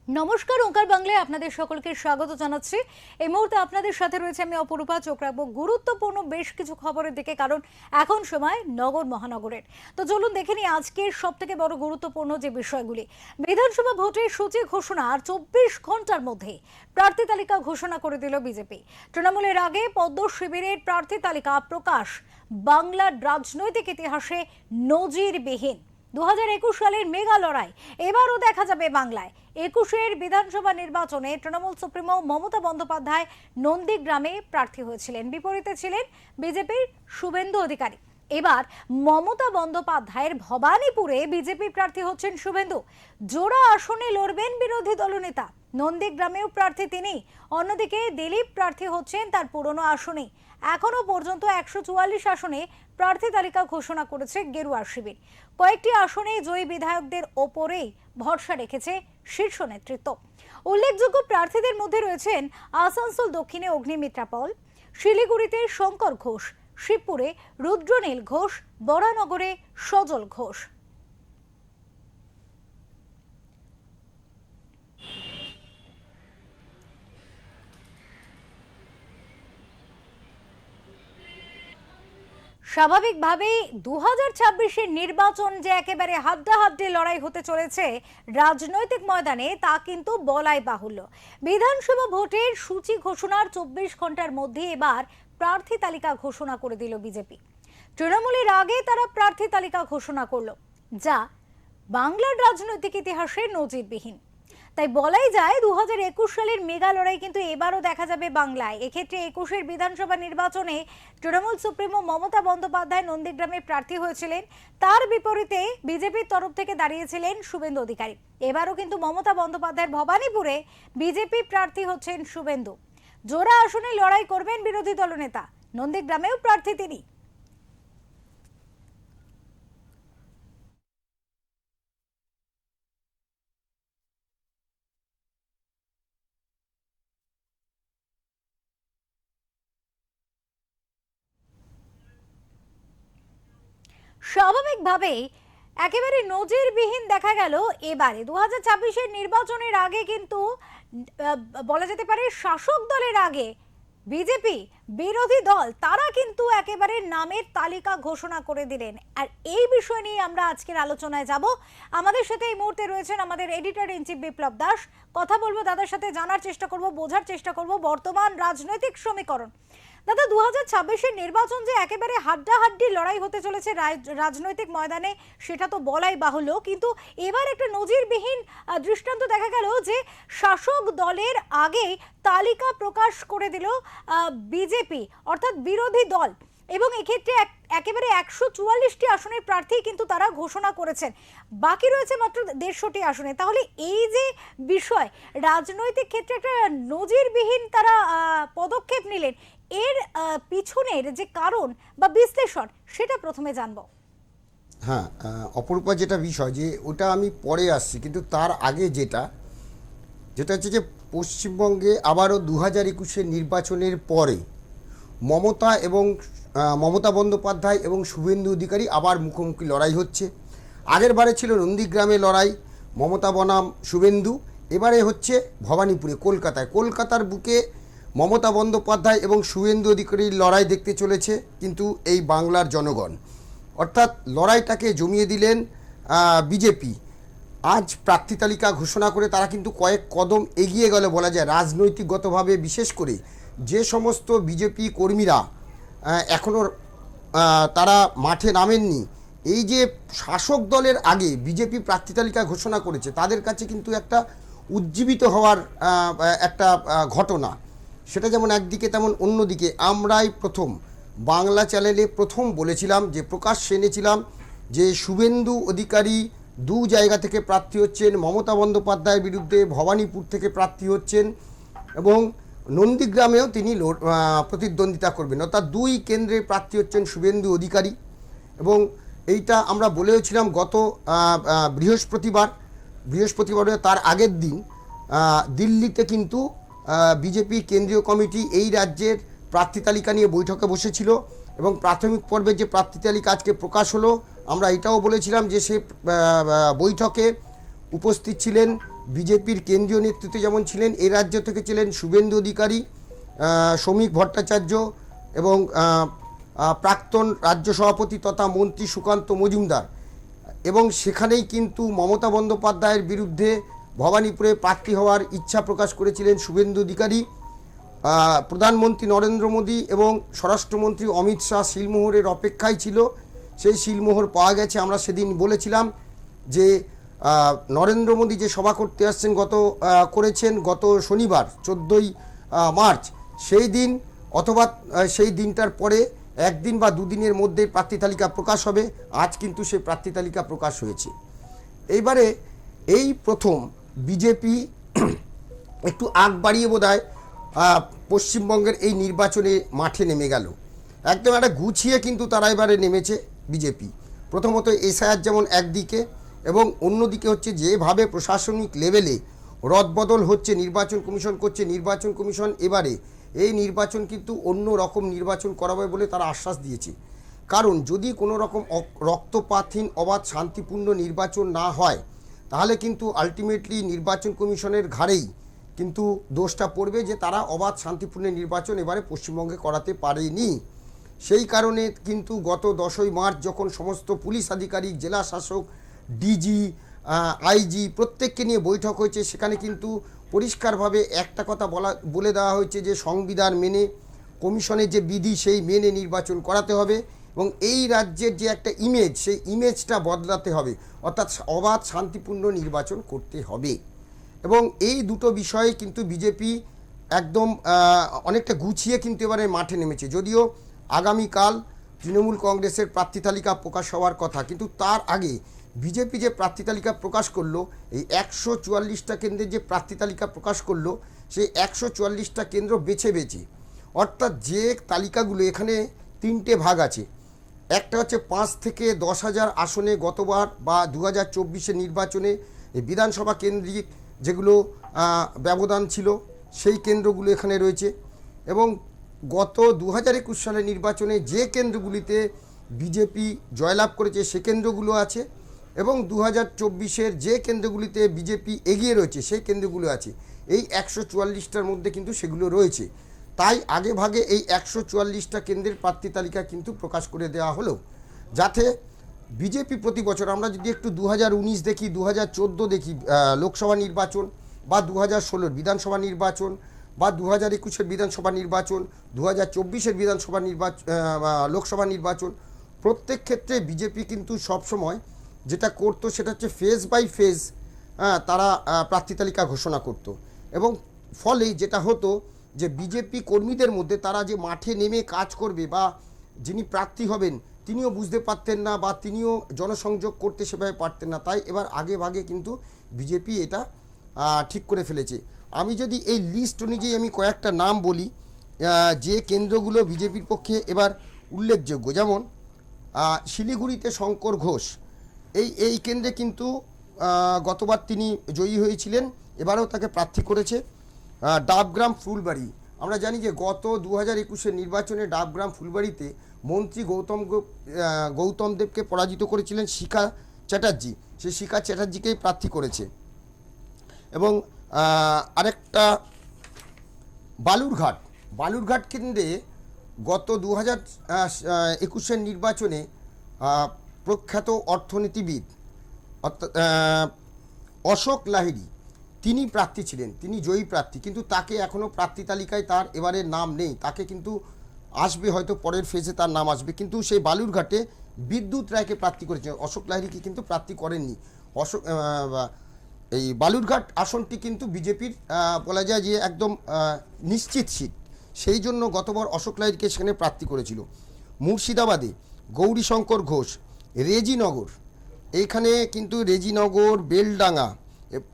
নমস্কার, ওঙ্কার বাংলায় আপনাদের সকলকে স্বাগত জানাচ্ছি। এই মুহূর্তে আপনাদের সাথে রয়েছে আমি অপরূপা। চোখ রাখবো গুরুত্বপূর্ণ বেশ কিছু খবরের দিকে, কারণ এখন সময় নগর মহানগরের। তো চলুন দেখে নিই আজকের সব থেকে বড় গুরুত্বপূর্ণ যে বিষয়গুলি। বিধানসভা ভোটের সূচি ঘোষণা আর 24 ঘন্টার মধ্যে প্রার্থী তালিকা ঘোষণা করে দিল বিজেপি। তৃণমূলের আগে পদ্ম শিবিরের প্রার্থী তালিকা প্রকাশ। বাংলার রাজনৈতিক ইতিহাসে নজিরবিহীন 2021 সালের মেগা লড়াই এবারও দেখা যাবে বাংলায়। 21-এর বিধানসভা নির্বাচনে তৃণমূল সুপ্রিমো মমতা বন্দ্যোপাধ্যায় নন্দীগ্রামে প্রার্থী হয়েছিলেন, বিপরীতে ছিলেন বিজেপির শুভেন্দু অধিকারী। এবার মমতা বন্দ্যোপাধ্যায়ের ভবানীপুরে বিজেপি প্রার্থী হচ্ছেন শুভেন্দু। জোড়া আসনে লড়বেন বিরোধী দলনেতা। নন্দীগ্রামেও প্রার্থী তিনি। অন্যদিকে দিলীপ প্রার্থী হচ্ছেন তার পুরনো আসনে। এখনো পর্যন্ত 144 আসনে প্রার্থী তালিকা ঘোষণা করেছে গেরুয়া শিবির। কয়েকটি আসনে জয়ী বিধায়কদের ওপরেই ভরসা রেখেছে শীর্ষ নেতৃত্ব। উল্লেখযোগ্য প্রার্থীদের মধ্যে রয়েছেন আসানসোল দক্ষিণে অগ্নিমিত্রা পল, শিলিগুড়িতে শঙ্কর ঘোষ, শিবপুরে রুদ্রনীল ঘোষ, বরানগরে সজল ঘোষ। স্বাভাবিকভাবেই 2026-এর নির্বাচন যে একেবারে হাড্ডাহাড্ডি লড়াই হতে চলেছে রাজনৈতিক ময়দানে, তা কিন্তু বলাই বাহুল্য। বিধানসভা ভোটের সূচি ঘোষণার 24 ঘন্টার মধ্যে এবার প্রার্থী তালিকা ঘোষণা করে দিল বিজেপি। তৃণমূলের আগে তারা প্রার্থী তালিকা ঘোষণা করলো, যা বাংলার রাজনৈতিক ইতিহাসে নজিরবিহীন। তাই বলাই যায় 2021 সালের মেগা লড়াই কিন্তু এবারও দেখা যাবে বাংলায়। এক্ষেত্রে 21-এর বিধানসভা নির্বাচনে তৃণমূল সুপ্রিমো মমতা বন্দ্যোপাধ্যায় নন্দীগ্রামে প্রার্থী হয়েছিলেন। তার বিপরীতে বিজেপির তরফ থেকে দাঁড়িয়েছিলেন শুভেন্দু অধিকারী। এবারও কিন্তু মমতা বন্দ্যোপাধ্যায়ের ভবানীপুরে বিজেপি প্রার্থী হচ্ছেন শুভেন্দু। জোড়া আসনে লড়াই করবেন বিরোধী দলনেতা। নন্দীগ্রামেও প্রার্থী তিনি। স্বাভাবিকভাবেই একেবারে নজিরবিহীন দেখা গেল এবারে 2026-এর নির্বাচনের আগে কিন্তু বলা যেতে পারে শাসক দলের আগে বিজেপি বিরোধী দল তারা কিন্তু একেবারে নামের তালিকা ঘোষণা করে দিলেন। আর এই বিষয় নিয়ে আমরা আজকের আলোচনায় যাব। আমাদের সাথে এই মুহূর্তে রয়েছেন আমাদের এডিটর ইন চিফ বিপ্লব দাস। কথা বলবো দাদার সাথে, জানার চেষ্টা করব, বোঝার চেষ্টা করব বর্তমান রাজনৈতিক সমীকরণ। দাদা, 2026-এর নির্বাচন যে একেবারে হাড্ডাহাড্ডি লড়াই হতে চলেছে রাজনৈতিক ময়দানে, সেটা তো বলাই বাহুল্য। কিন্তু এবার একটা নজিরবিহীন দৃষ্টান্ত দেখা গেল যে শাসক দলের আগে তালিকা প্রকাশ করে দিল বিজেপি, অর্থাৎ বিরোধী দল। এবং এক্ষেত্রে একেবারে 144টি আসনের প্রার্থী কিন্তু তারা ঘোষণা করেছেন। বাকি রয়েছে মাত্র 150টি আসনে। তাহলে এই যে বিষয়, রাজনৈতিক ক্ষেত্রে একটা নজিরবিহীন তারা পদক্ষেপ নিলেন, এর পিছনের যে কারণ বা বিশ্লেষণ, সেটা প্রথমে জানবো। হ্যাঁ, অপরূপা, যেটা বিষয় যে ওটা আমি পরে আসছি, কিন্তু তার আগে যেটা হচ্ছে যে পশ্চিমবঙ্গে আবারও 2021-এর নির্বাচনের পরে মমতা বন্দ্যোপাধ্যায় এবং শুভেন্দু অধিকারী আবার মুখোমুখি লড়াই হচ্ছে। আগের বারে ছিল নন্দীগ্রামে লড়াই, মমতা বনাম শুভেন্দু। এবারে হচ্ছে ভবানীপুরে, কলকাতার বুকে মমতা বন্দ্যোপাধ্যায় এবং শুভেন্দু অধিকারীর লড়াই দেখতে চলেছে কিন্তু এই বাংলার জনগণ। অর্থাৎ লড়াইটাকে জমিয়ে দিলেন বিজেপি। আজ প্রার্থী তালিকা ঘোষণা করে তারা কিন্তু কয়েক কদম এগিয়ে গেল বলা যায় রাজনৈতিকগতভাবে। বিশেষ করে যে সমস্ত বিজেপি কর্মীরা এখনও তারা মাঠে নামেননি, এই যে শাসক দলের আগে বিজেপি প্রার্থী তালিকা ঘোষণা করেছে, তাদের কাছে কিন্তু একটা উজ্জীবিত হওয়ার একটা ঘটনা। সেটা যেমন একদিকে তেমন অন্যদিকে আমরাই প্রথম বাংলা চ্যানেলে প্রথম বলেছিলাম, যে প্রকাশ্যে এনেছিলাম যে শুভেন্দু অধিকারী দু জায়গা থেকে প্রার্থী হচ্ছেন, মমতা বন্দ্যোপাধ্যায়ের বিরুদ্ধে ভবানীপুর থেকে প্রার্থী হচ্ছেন এবং নন্দীগ্রামেও তিনি প্রতিদ্বন্দ্বিতা করবেন। অর্থাৎ দুই কেন্দ্রে প্রার্থী হচ্ছেন শুভেন্দু অধিকারী। এবং এইটা আমরা বলেওছিলাম গত বৃহস্পতিবার তার আগের দিন দিল্লিতে কিন্তু বিজেপি কেন্দ্রীয় কমিটি এই রাজ্যের প্রার্থী তালিকা নিয়ে বৈঠকে বসেছিল এবং প্রাথমিক পর্বে যে প্রার্থী তালিকা আজকে প্রকাশ হলো, আমরা এটাও বলেছিলাম যে সে বৈঠকে উপস্থিত ছিলেন বিজেপির কেন্দ্রীয় নেতৃত্বে যেমন ছিলেন এই রাজ্য থেকে ছিলেন শুভেন্দু অধিকারী, শ্রমিক ভট্টাচার্য এবং প্রাক্তন রাজ্য সভাপতি তথা মন্ত্রী সুকান্ত মজুমদার। এবং সেখানেই কিন্তু মমতা বন্দ্যোপাধ্যায়ের বিরুদ্ধে ভবানীপুরে প্রার্থী হওয়ার ইচ্ছা প্রকাশ করেছিলেন শুভেন্দু অধিকারী। প্রধানমন্ত্রী নরেন্দ্র মোদী এবং স্বরাষ্ট্রমন্ত্রী অমিত শাহ শিলমোহরের অপেক্ষায় ছিল। সেই শিলমোহর পাওয়া গেছে। আমরা সেদিন বলেছিলাম যে নরেন্দ্র মোদী যে সভা করতে আসছেন করেছেন গত শনিবার 14ই মার্চ, সেই দিন অথবা সেই দিনটার পরে একদিন বা দুদিনের মধ্যে প্রার্থী তালিকা প্রকাশ হবে। আজ কিন্তু সেই প্রার্থী তালিকা প্রকাশ হয়েছে। এইবারে এই প্রথম বিজেপি একটু আগ বাড়িয়ে বোধহয় পশ্চিমবঙ্গের এই নির্বাচনে মাঠে নেমে গেল। একদম একটা গুছিয়ে কিন্তু তারা এবারে নেমেছে বিজেপি। প্রথমত এসআইআর যেমন একদিকে, এবং অন্যদিকে হচ্ছে যেভাবে প্রশাসনিক লেভেলে রদবদল হচ্ছে, নির্বাচন কমিশন করছে, নির্বাচন কমিশন এবারে এই নির্বাচন কিন্তু অন্য রকম নির্বাচন করাবে বলে তারা আশ্বাস দিয়েছে। কারণ যদি কোনো রকম রক্তপাতহীন অবাধ শান্তিপূর্ণ নির্বাচন না হয়, তাহলে কিন্তু আলটিমেটলি নির্বাচন কমিশনের ঘাড়েই কিন্তু দোষটা পড়বে যে তারা অবাধ শান্তিপূর্ণ নির্বাচন এবারে পশ্চিমবঙ্গে করাতে পারেনি। সেই কারণে কিন্তু গত 10ই মার্চ যখন সমস্ত পুলিশ আধিকারিক, জেলা শাসক, ডিজি, আইজি প্রত্যেককে নিয়ে বৈঠক হয়েছে, সেখানে কিন্তু পরিষ্কারভাবে একটা কথা বলে দেওয়া হয়েছে যে সংবিধান মেনে, কমিশনের যে বিধি সেই মেনে নির্বাচন করাতে হবে, এবং এই রাজ্যের যে একটা ইমেজ, সেই ইমেজটা বদলাতে হবে, অর্থাৎ অবাধ শান্তিপূর্ণ নির্বাচন করতে হবে। এবং এই দুটো বিষয়ে কিন্তু বিজেপি একদম অনেকটা গুছিয়ে কিন্তু এবারে মাঠে নেমেছে। যদিও আগামীকাল তৃণমূল কংগ্রেসের প্রার্থী তালিকা প্রকাশ হওয়ার কথা, কিন্তু তার আগে বিজেপি যে প্রার্থী তালিকা প্রকাশ করলো, এই 144টা কেন্দ্রের যে প্রার্থী তালিকা প্রকাশ করলো, সেই 144টা কেন্দ্র বেছে বেছে, অর্থাৎ যে তালিকাগুলো, এখানে 3টে ভাগ আছে। একটা হচ্ছে 5 থেকে 10,000 আসনে গতবার বা 2024 নির্বাচনে এই বিধানসভা কেন্দ্রিক যেগুলো ব্যবধান ছিল, সেই কেন্দ্রগুলো এখানে রয়েছে। এবং গত 2021 সালের নির্বাচনে যে কেন্দ্রগুলিতে বিজেপি জয়লাভ করেছে সে কেন্দ্রগুলো আছে, এবং 2024 যে কেন্দ্রগুলিতে বিজেপি এগিয়ে রয়েছে সেই কেন্দ্রগুলো আছে। এই 144টার মধ্যে কিন্তু সেগুলো রয়েছে। তাই আগে ভাগে এই 144টা কেন্দ্রের প্রার্থী তালিকা কিন্তু প্রকাশ করে দেওয়া হলো, যাতে বিজেপি প্রতি বছর, আমরা যদি একটু 2019 দেখি, 2014 দেখি লোকসভা নির্বাচন, বা 2016 বিধানসভা নির্বাচন, বা 2021 বিধানসভা নির্বাচন, 2024 বিধানসভা লোকসভা নির্বাচন, প্রত্যেক ক্ষেত্রে বিজেপি কিন্তু সবসময় যেটা করতো সেটা হচ্ছে ফেজ বাই ফেজ তারা প্রার্থী তালিকা ঘোষণা করত। এবং ফলে যেটা হতো যে বিজেপি কর্মীদের মধ্যে তারা যে মাঠে নেমে কাজ করবে বা যিনি প্রার্থী হবেন তিনিও বুঝতে পারতেন না, বা তিনিও জনসংযোগ করতে সেভাবে পারতেন না। তাই এবার আগে ভাগে কিন্তু বিজেপি এটা ঠিক করে ফেলেছে। আমি যদি এই লিস্ট অনুযায়ী আমি কয়েকটা নাম বলি যে কেন্দ্রগুলো বিজেপির পক্ষে এবার উল্লেখযোগ্য, যেমন শিলিগুড়িতে শঙ্কর ঘোষ, এই কেন্দ্রে কিন্তু গতবার তিনি জয়ী হয়েছিলেন, এবারেও তাকে প্রার্থী করেছে। ডাবগ্রাম ফুলবাড়ি, আমরা জানি যে গত 2021 নির্বাচনে ডাবগ্রাম ফুলবাড়িতে মন্ত্রী গৌতম দেবকে পরাজিত করেছিলেন শিখা চ্যাটার্জি, সেই শিখা চ্যাটার্জিকেই প্রার্থী করেছে। এবং আরেকটা বালুরঘাট কেন্দ্রে গত 2021 নির্বাচনে প্রখ্যাত অর্থনীতিবিদ অশোক লাহিড়ী তিনি প্রার্থী ছিলেন, তিনি জয়ী প্রার্থী, কিন্তু তাকে এখনও প্রার্থী তালিকায় তার এবারে নাম নেই। তাকে কিন্তু আসবে, হয়তো পরের ফেজে তার নাম আসবে। কিন্তু সেই বালুরঘাটে বিদ্যুৎ রায়কে প্রার্থী করেছে, অশোক লাহিড়ীকে কিন্তু প্রার্থী করেননি। এই বালুরঘাট আসনটি কিন্তু বিজেপির বলা যায় যে একদম নিশ্চিত সিট, সেই জন্য গতবার অশোক লাহিড়ীকে সেখানে প্রার্থী করেছিল। মুর্শিদাবাদে গৌরীশঙ্কর ঘোষ, রেজিনগর, এইখানে কিন্তু রেজিনগর, বেলডাঙ্গা,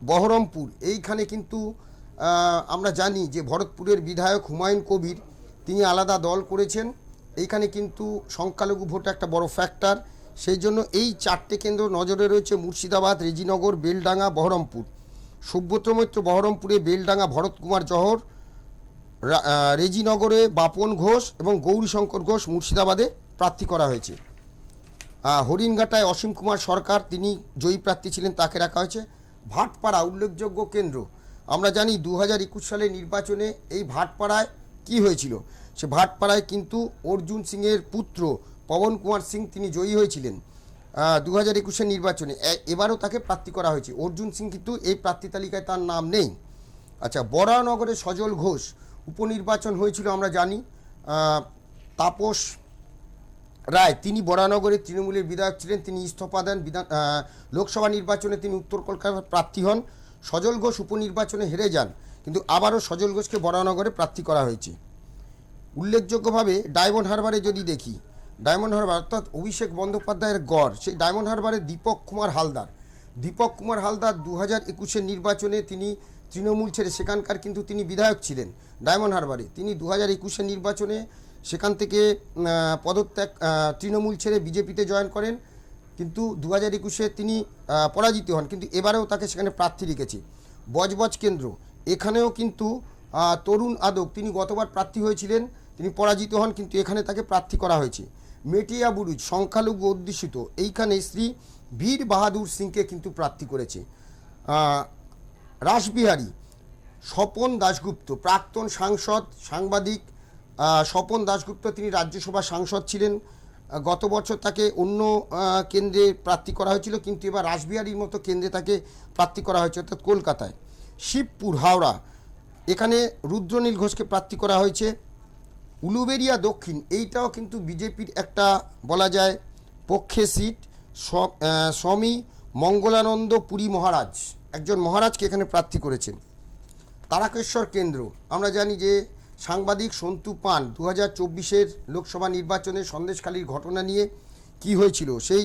বহরমপুর, এইখানে কিন্তু আমরা জানি যে ভরতপুরের বিধায়ক হুমায়ুন কবির তিনি আলাদা দল করেছেন। এইখানে কিন্তু সংখ্যালঘু ভোট একটা বড় ফ্যাক্টর, সেই জন্য এই 4টে কেন্দ্র নজরে রয়েছে: মুর্শিদাবাদ, রেজিনগর, বেলডাঙ্গা, বহরমপুর। সুব্রত মৈত্র বহরমপুরে, বেলডাঙ্গা ভরত কুমার জহর, রেজিনগরে বাপন ঘোষ এবং গৌরীশঙ্কর ঘোষ মুর্শিদাবাদে প্রার্থী করা হয়েছে। হরিণঘাটায় অসীম কুমার সরকার, তিনি জয়ী প্রার্থী ছিলেন, তাকে রাখা হয়েছে। ভাটপাড়া উল্লেখযোগ্য কেন্দ্র। আমরা জানি 2021 সালের নির্বাচনে এই ভাটপাড়ায় কি হয়েছিল। সে ভাটপাড়ায় কিন্তু অর্জুন সিংয়ের পুত্র পবন কুমার সিং তিনি জয়ী হয়েছিলেন 2021 নির্বাচনে। এবারও তাকে প্রার্থী করা হয়েছে। অর্জুন সিং কিন্তু এই প্রার্থী তালিকায় তার নাম নেই। আচ্ছা, বরানগরে সজল ঘোষ উপনির্বাচন হয়েছিল আমরা জানি। তাপস রায় তিনি বরানগরে তৃণমূলের বিধায়ক ছিলেন, তিনি ইস্তফা দেন। লোকসভা নির্বাচনে তিনি উত্তর কলকাতার প্রার্থী হন। সজল ঘোষ উপনির্বাচনে হেরে যান, কিন্তু আবারও সজল ঘোষকে বরানগরে প্রার্থী করা হয়েছে। উল্লেখযোগ্যভাবে ডায়মন্ড হারবারে যদি দেখি, ডায়মন্ড হারবার অর্থাৎ অভিষেক বন্দ্যোপাধ্যায়ের গড়, সেই ডায়মন্ড হারবারে দীপক কুমার হালদার 2021 নির্বাচনে তিনি তৃণমূল ছেড়ে, সেখানকার কিন্তু তিনি বিধায়ক ছিলেন ডায়মন্ড হারবারে, তিনি 2021 নির্বাচনে সেখান থেকে পদত্যাগ তৃণমূল ছেড়ে বিজেপিতে জয়েন করেন, কিন্তু 2021 তিনি পরাজিত হন, কিন্তু এবারেও তাকে সেখানে প্রার্থী রেখেছে। বজবজ কেন্দ্র, এখানেও কিন্তু তরুণ আদক তিনি গতবার প্রার্থী হয়েছিলেন, তিনি পরাজিত হন, কিন্তু এখানে তাকে প্রার্থী করা হয়েছে। মেটিয়া বুরুজ সংখ্যালঘু অধ্যুষিত, এইখানে শ্রী বীর বাহাদুর সিংকে কিন্তু প্রার্থী করেছে। রাসবিহারী স্বপন দাশগুপ্ত প্রাক্তন সাংসদ সাংবাদিক, স্বপন দাশগুপ্ত তিনি রাজ্যসভা সাংসদ ছিলেন। গত বছর তাকে অন্য কেন্দ্রে প্রার্থী করা হয়েছিল, কিন্তু এবার রাসবিহারীর মতো কেন্দ্রে তাকে প্রার্থী করা হয়েছে, অর্থাৎ কলকাতায়। শিবপুর হাওড়া, এখানে রুদ্রনীল ঘোষকে প্রার্থী করা হয়েছে। উলুবেড়িয়া দক্ষিণ, এইটাও কিন্তু বিজেপির একটা বলা যায় পক্ষে সিট। স্বামী মঙ্গলানন্দ পুরী মহারাজ, একজন মহারাজকে এখানে প্রার্থী করেছেন। তারকেশ্বর কেন্দ্র, আমরা জানি যে সাংবাদিক সন্তু পান 2024 লোকসভা নির্বাচনে সন্দেশখালির ঘটনা নিয়ে কি হয়েছিল, সেই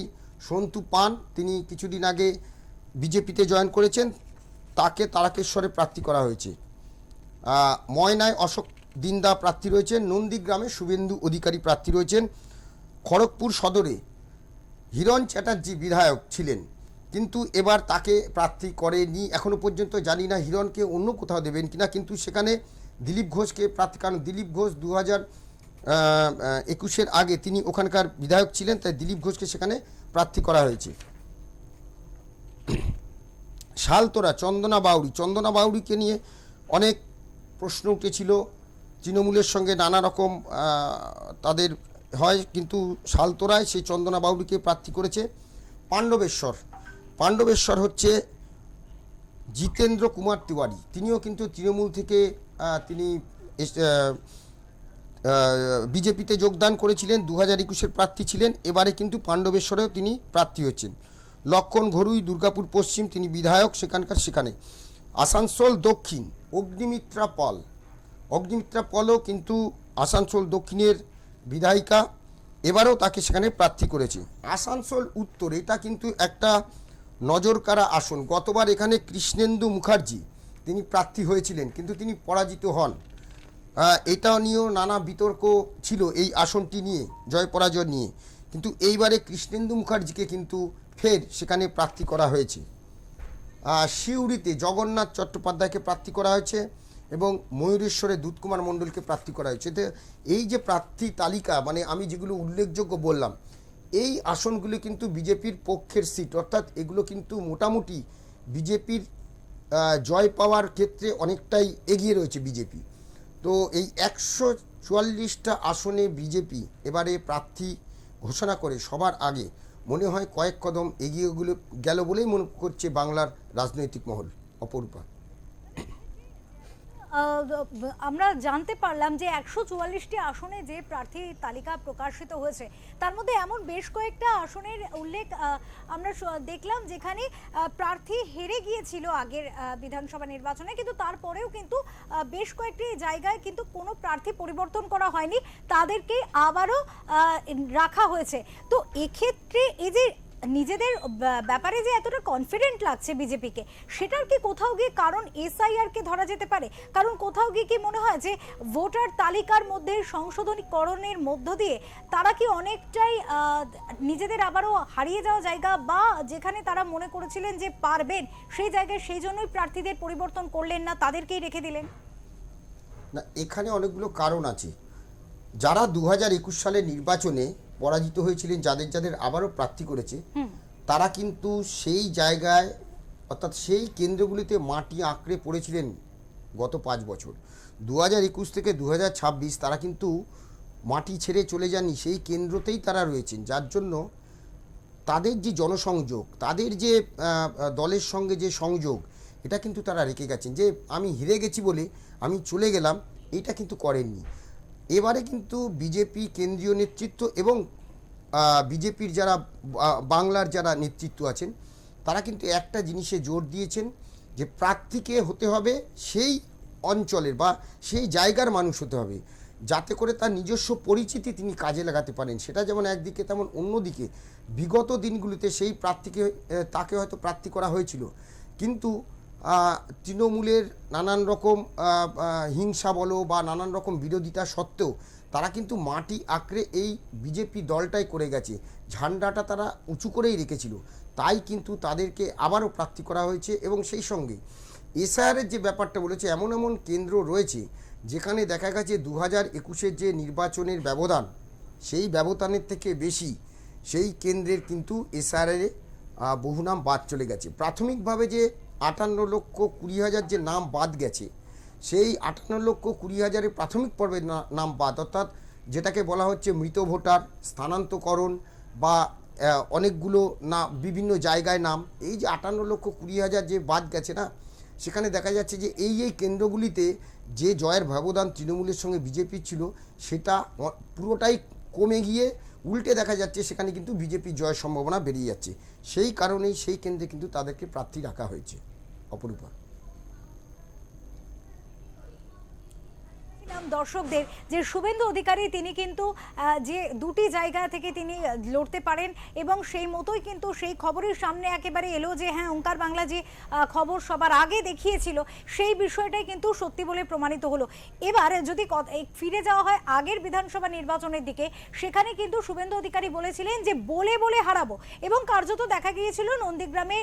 সন্তু পান তিনি কিছুদিন আগে বিজেপিতে জয়েন করেছেন, তাকে তারকেশ্বরে প্রার্থী করা হয়েছে। ময়নায় অশোক দিন্দা প্রার্থী রয়েছেন, নন্দীগ্রামে শুভেন্দু অধিকারী প্রার্থী রয়েছেন। খড়গপুর সদরে হিরণ চ্যাটার্জি বিধায়ক ছিলেন, কিন্তু এবার তাকে প্রার্থী করেনি এখনও পর্যন্ত। জানি না হিরণকে অন্য কোথাও দেবেন কিনা, কিন্তু সেখানে দিলীপ ঘোষকে প্রার্থী, কারণ দিলীপ ঘোষ 2021 আগে তিনি ওখানকার বিধায়ক ছিলেন, তাই দিলীপ ঘোষকে সেখানে প্রার্থী করা হয়েছে। শালতোরা চন্দনা বাউড়িকে নিয়ে অনেক প্রশ্ন উঠেছিল, তৃণমূলের সঙ্গে নানা রকম তাদের হয়, কিন্তু শালতোরায় সেই চন্দনা বাউড়িকে প্রার্থী করেছে। পাণ্ডবেশ্বর হচ্ছে জিতেন্দ্র কুমার তিওয়ারি, তিনিও কিন্তু তৃণমূল থেকে তিনি বিজেপিতে যোগদান করেছিলেন, 2021 প্রার্থী ছিলেন, এবারে কিন্তু পাণ্ডবেশ্বরেও তিনি প্রার্থী হচ্ছেন। লক্ষণ ঘরুই দুর্গাপুর পশ্চিম, তিনি বিধায়ক সেখানে। আসানসোল দক্ষিণ অগ্নিমিত্রা পলও কিন্তু আসানসোল দক্ষিণের বিধায়িকা, এবারেও তাকে সেখানে প্রার্থী করেছে। আসানসোল উত্তর, এটা কিন্তু একটা নজরকাড়া আসন। গতবার এখানে কৃষ্ণেন্দু মুখার্জি তিনি প্রার্থী হয়েছিলেন, কিন্তু তিনি পরাজিত হন। এটা নিয়েও নানা বিতর্ক ছিল এই আসনটি নিয়ে, জয় পরাজয় নিয়ে, কিন্তু এইবারে কৃষ্ণেন্দু মুখার্জিকে কিন্তু ফের সেখানে প্রার্থী করা হয়েছে। সিউড়িতে জগন্নাথ চট্টোপাধ্যায়কে প্রার্থী করা হয়েছে এবং ময়ূরেশ্বরে দুধকুমার মণ্ডলকে প্রার্থী করা হয়েছে। এই যে প্রার্থী তালিকা, মানে আমি যেগুলো উল্লেখযোগ্য বললাম, এই আসনগুলি কিন্তু বিজেপির পক্ষের সিট, অর্থাৎ এগুলো কিন্তু মোটামুটি বিজেপির জয় পাওয়ার ক্ষেত্রে অনেকটাই এগিয়ে রয়েছে বিজেপি। তো এই 144টা আসনে বিজেপি এবারে প্রার্থী ঘোষণা করে সবার আগে মনে হয় কয়েক কদম এগিয়ে গেল বলেই মনে করছে বাংলার রাজনৈতিক মহল। অপরূপা, আমরা জানতে পারলাম যে 144টি আসনে যে প্রার্থী তালিকা প্রকাশিত হয়েছে, তার মধ্যে এমন বেশ কয়েকটা আসনের উল্লেখ আমরা দেখলাম যেখানে প্রার্থী হেরে গিয়েছিল আগের বিধানসভা নির্বাচনে, কিন্তু তারপরেও কিন্তু বেশ কয়েকটি জায়গায় কিন্তু কোনো প্রার্থী পরিবর্তন করা হয়নি, তাদেরকে আবারও রাখা হয়েছে। তো এক্ষেত্রে এই যে নিজেদের ব্যাপারে যে এতটা কনফিডেন্ট লাগছে বিজেপিকে, সেটার কি কোথাও গিয়ে কারণ এসআইআর কে ধরা যেতে পারে? কারণ কোথাও গিয়ে কি মনে হয় যে ভোটার তালিকার মধ্যে সংশোধনীকরণের মধ্য দিয়ে তারা কি অনেকটাই নিজেদের আবারও হারিয়ে যাওয়া জায়গা, বা যেখানে তারা মনে করেছিলেন যে পারবেন সেই জায়গায় সেই জন্যই প্রার্থীদের পরিবর্তন করলেন না, তাদেরকেই রেখে দিলেন? না, এখানে অনেকগুলো কারণ আছে। যারা 2021 সালের নির্বাচনে পরাজিত হয়েছিলেন, যাদের আবারও প্রার্থী করেছে, তারা কিন্তু সেই জায়গায় অর্থাৎ সেই কেন্দ্রগুলিতে মাটি আঁকড়ে পড়েছিলেন গত 5 বছর। 2021 থেকে 2026 তারা কিন্তু মাটি ছেড়ে চলে যাননি, সেই কেন্দ্রতেই তারা রয়েছেন। যার জন্য তাদের যে জনসংযোগ, তাদের যে দলের সঙ্গে যে সংযোগ, এটা কিন্তু তারা রেখে গেছেন। যে আমি হেরে গেছি বলে আমি চলে গেলাম, এটা কিন্তু করেননি। এবারে কিন্তু বিজেপি কেন্দ্রীয় নেতৃত্ব এবং বিজেপির যারা বাংলার যারা নেতৃত্ব আছেন, তারা কিন্তু একটা জিনিসে জোর দিয়েছেন যে প্রার্থীকে হতে হবে সেই অঞ্চলের বা সেই জায়গার মানুষ হতে হবে, যাতে করে তার নিজস্ব পরিচিতি তিনি কাজে লাগাতে পারেন। সেটা যেমন একদিকে, তেমন অন্যদিকে বিগত দিনগুলিতে সেই প্রার্থীকে তাকে হয়তো প্রার্থী করা হয়েছিল, কিন্তু তৃণমূলের নানান রকম হিংসা বলো বা নানান রকম বিরোধিতা সত্ত্বেও তারা কিন্তু মাটি আঁকড়ে এই বিজেপি দলটাই করে গেছে, ঝান্ডাটা তারা উঁচু করেই রেখেছিল। তাই কিন্তু তাদেরকে আবারও প্রার্থী করা হয়েছে। এবং সেই সঙ্গে এসআইআরের যে ব্যাপারটা বলেছে, এমন এমন কেন্দ্র রয়েছে যেখানে দেখা গেছে 2021-এর যে নির্বাচনের ব্যবধান, সেই ব্যবধানের থেকে বেশি সেই কেন্দ্রের কিন্তু এসআইআরে বহু নাম বাদ চলে গেছে। প্রাথমিকভাবে যে 58,20,000 যে নাম বাদ গেছে, সেই 58,20,000 প্রাথমিক পর্বের নাম বাদ, অর্থাৎ যেটাকে বলা হচ্ছে মৃত ভোটার, স্থানান্তকরণ বা অনেকগুলো না বিভিন্ন জায়গায় নাম, এই যে 58,20,000 যে বাদ গেছে না, সেখানে দেখা যাচ্ছে যে এই কেন্দ্রগুলিতে যে জয়ের ব্যবধান তৃণমূলের সঙ্গে বিজেপি ছিল, সেটা পুরোটাই কমে গিয়ে উল্টে দেখা যাচ্ছে সেখানে কিন্তু বিজেপির জয়ের সম্ভাবনা বেরিয়ে যাচ্ছে। সেই কারণেই সেই কেন্দ্রে কিন্তু তাদেরকে প্রার্থী রাখা হয়েছে। অপরূপা, দর্শকদের যে শুভেন্দু অধিকারী তিনি কিন্তু যে দুটি জায়গা থেকে তিনি লড়তে পারেন এবং সেই মতোই কিন্তু সেই খবরের সামনে একেবারে এলো যে হ্যাঁ, ওঙ্কার বাংলা যে খবর সবার আগে দেখিয়েছিল সেই বিষয়টাই কিন্তু সত্যি বলে প্রমাণিত হলো। এবার যদি ফিরে যাওয়া হয় আগের বিধানসভা নির্বাচনের দিকে, সেখানে কিন্তু শুভেন্দু অধিকারী বলেছিলেন যে বলে বলে হারাবো, এবং কার্যত দেখা গিয়েছিল নন্দীগ্রামে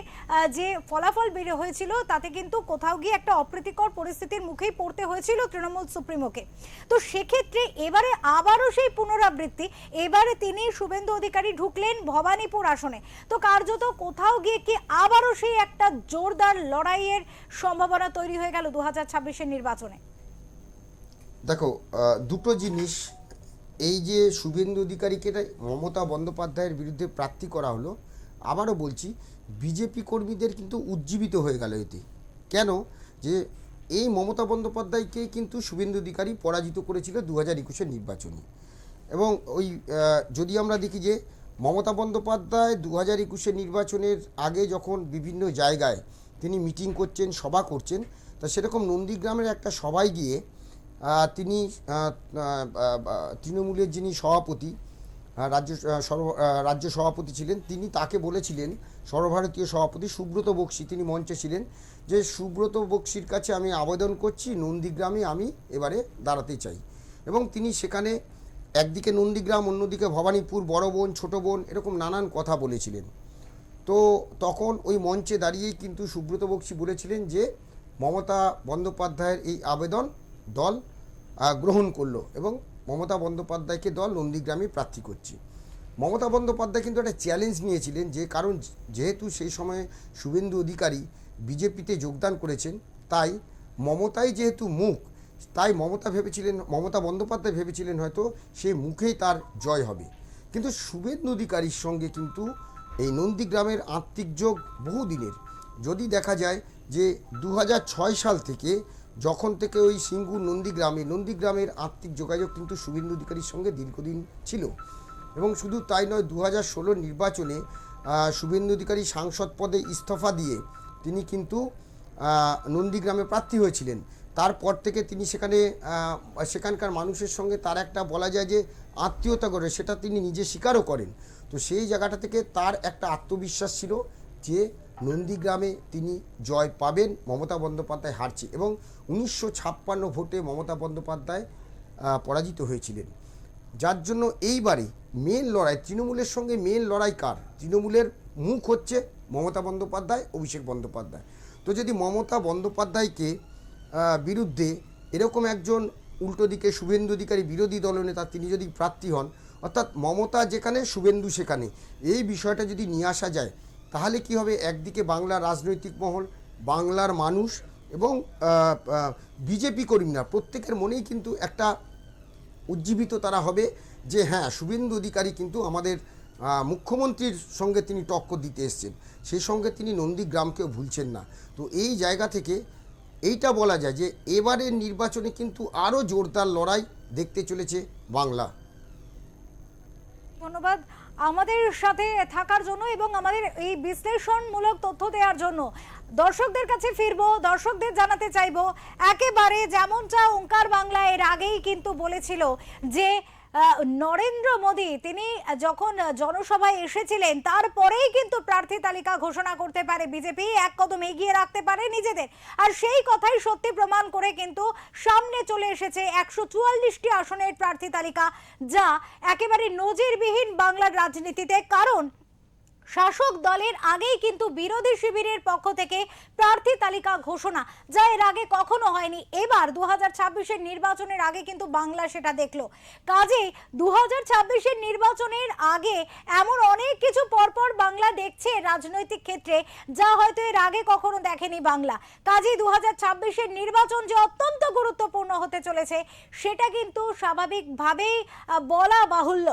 যে ফলাফল বের হয়েছিল তাতে কিন্তু কোথাও গিয়ে একটা অপ্রীতিকর পরিস্থিতির মুখেই পড়তে হয়েছিল তৃণমূল সুপ্রিমোকে। তো সেক্ষেত্রে এবারে আবারও সেই পুনরাবৃত্তি, এবারে তিনি শুভেন্দু অধিকারী ঢুকলেন ভবানীপুর আসনে। তো কার্যত কোথাও গিয়ে কি আবারও সেই একটা জোরদার লড়াইয়ের সম্ভাবনা তৈরি হয়ে গেল 2026-এর নির্বাচনে? দেখো, দুটো জিনিস, এই যে শুভেন্দু অধিকারীকে মমতা বন্দ্যোপাধ্যায়ের বিরুদ্ধে প্রার্থী করা হলো, আবারও বলছি বিজেপি কর্মীদের কিন্তু উজ্জীবিত হয়ে গেল এতে। কেন? যে এই মমতা বন্দ্যোপাধ্যায়কে কিন্তু শুভেন্দু অধিকারী পরাজিত করেছিল 2021-এর নির্বাচনে। এবং ওই যদি আমরা দেখি যে মমতা বন্দ্যোপাধ্যায় 2021-এর নির্বাচনের আগে যখন বিভিন্ন জায়গায় তিনি মিটিং করছেন, সভা করছেন, তা সেরকম নন্দীগ্রামের একটা সভায় গিয়ে তিনি তৃণমূলের যিনি সভাপতি, রাজ্য সভাপতি ছিলেন, তিনি তাকে বলেছিলেন, সর্বভারতীয় সভাপতি সুব্রত বক্সী, তিনি মঞ্চে ছিলেন, যে সুব্রত বক্সির কাছে আমি আবেদন করছি নন্দীগ্রামে আমি এবারে দাঁড়াতে চাই। এবং তিনি সেখানে একদিকে নন্দীগ্রাম, অন্যদিকে ভবানীপুর, বড় বোন, ছোটো বোন, এরকম নানান কথা বলেছিলেন। তো তখন ওই মঞ্চে দাঁড়িয়েই কিন্তু সুব্রত বক্সী বলেছিলেন যে মমতা বন্দ্যোপাধ্যায়ের এই আবেদন দল গ্রহণ করলো এবং মমতা বন্দ্যোপাধ্যায়কে দল নন্দীগ্রামে প্রার্থী করছে। মমতা বন্দ্যোপাধ্যায় কিন্তু একটা চ্যালেঞ্জ নিয়েছিলেন, যে কারণ যেহেতু সেই সময়ে শুভেন্দু অধিকারী বিজেপিতে যোগদান করেছেন, তাই মমতাই যেহেতু মুখ, তাই মমতা বন্দ্যোপাধ্যায় ভেবেছিলেন হয়তো সেই মুখেই তার জয় হবে। কিন্তু শুভেন্দু অধিকারীর সঙ্গে কিন্তু এই নন্দীগ্রামের আত্মিক যোগ বহুদিনের। যদি দেখা যায় যে 2006 সাল থেকে, যখন থেকে ওই সিঙ্গুর নন্দীগ্রামের আত্মিক যোগাযোগ কিন্তু শুভেন্দু অধিকারীর সঙ্গে দীর্ঘদিন ছিল। এবং শুধু তাই নয়, 2016 নির্বাচনে শুভেন্দু অধিকারী সাংসদ পদে ইস্তফা দিয়ে তিনি কিন্তু নন্দীগ্রামে প্রার্থী হয়েছিলেন। তারপর থেকে তিনি সেখানকার মানুষের সঙ্গে তার একটা বলা যায় যে আত্মীয়তা করে, সেটা তিনি নিজে স্বীকারও করেন। তো সেই জায়গাটা থেকে তার একটা আত্মবিশ্বাস ছিল যে নন্দীগ্রামে তিনি জয় পাবেন, মমতা বন্দ্যোপাধ্যায় হারছে। এবং 1956 ভোটে মমতা বন্দ্যোপাধ্যায় পরাজিত হয়েছিলেন। যার জন্য এইবারে মেন লড়াই তৃণমূলের সঙ্গে, মেন লড়াই কার? তৃণমূলের মুখ হচ্ছে মমতা বন্দ্যোপাধ্যায়, অভিষেক বন্দ্যোপাধ্যায়। তো যদি মমতা বন্দ্যোপাধ্যায়কে বিরুদ্ধে এরকম একজন উল্টো দিকে শুভেন্দু অধিকারী বিরোধী দলনেতা তিনি যদি প্রার্থী হন, অর্থাৎ মমতা যেখানে শুভেন্দু সেখানে, এই বিষয়টা যদি নিয়ে আসা যায়, তাহলে কি হবে, একদিকে বাংলার রাজনৈতিক মহল, বাংলার মানুষ এবং বিজেপি কর্মীরা প্রত্যেকের মনেই কিন্তু একটা উজ্জীবিত তারা হবে যে হ্যাঁ, শুভেন্দু অধিকারী কিন্তু আমাদের মুখ্যমন্ত্রীর সঙ্গে তিনি টক্কর দিতে এসছেন, সেই সঙ্গে তিনি নন্দীগ্রামকেও ভুলছেন না। তো এই জায়গা থেকে এইটা বলা যায় যে এবারের নির্বাচনে কিন্তু আরও জোরদার লড়াই দেখতে চলেছে বাংলা। ধন্যবাদ আমাদের সাথে থাকার জন্য এবং আমাদের এই বিশ্লেষণমূলক তথ্য দেওয়ার জন্য। দর্শকদের কাছে ফিরবো, দর্শকদের জানাতে চাইবো একেবারে যেমনটা ওঙ্কার বাংলা এর আগেই কিন্তু বলেছিল যে নরেন্দ্র মোদী তিনি যখন জনসভায় এসেছিলেন তারপরেই কিন্তু প্রার্থী তালিকা ঘোষণা করতে পারে বিজেপি, এক কদম এগিয়ে রাখতে পারে নিজেদের। আর সেই কথাই সত্যি প্রমাণ করে কিন্তু সামনে চলে এসেছে 144টি আসনের প্রার্থী তালিকা, যা একেবারে নজিরবিহীন বাংলার রাজনীতিতে। কারণ শাসক দলের আগেই কিন্তু বিরোধী শিবিরের পক্ষ থেকে প্রার্থী তালিকা ঘোষণা, যা এর আগে কখনো হয়নি। এবার 2026-এর নির্বাচনের আগে কিন্তু বাংলা সেটা দেখলো। কাজে 2026-এর নির্বাচনের আগে এমন অনেক কিছু পরপর বাংলা দেখছে রাজনৈতিক ক্ষেত্রে, যা হয়তো এর আগে কখনো দেখেনি বাংলা। কাজে 2026-এর নির্বাচন যে অত্যন্ত গুরুত্বপূর্ণ হতে চলেছে সেটা কিন্তু স্বাভাবিকভাবেই বলা বাহুল্য।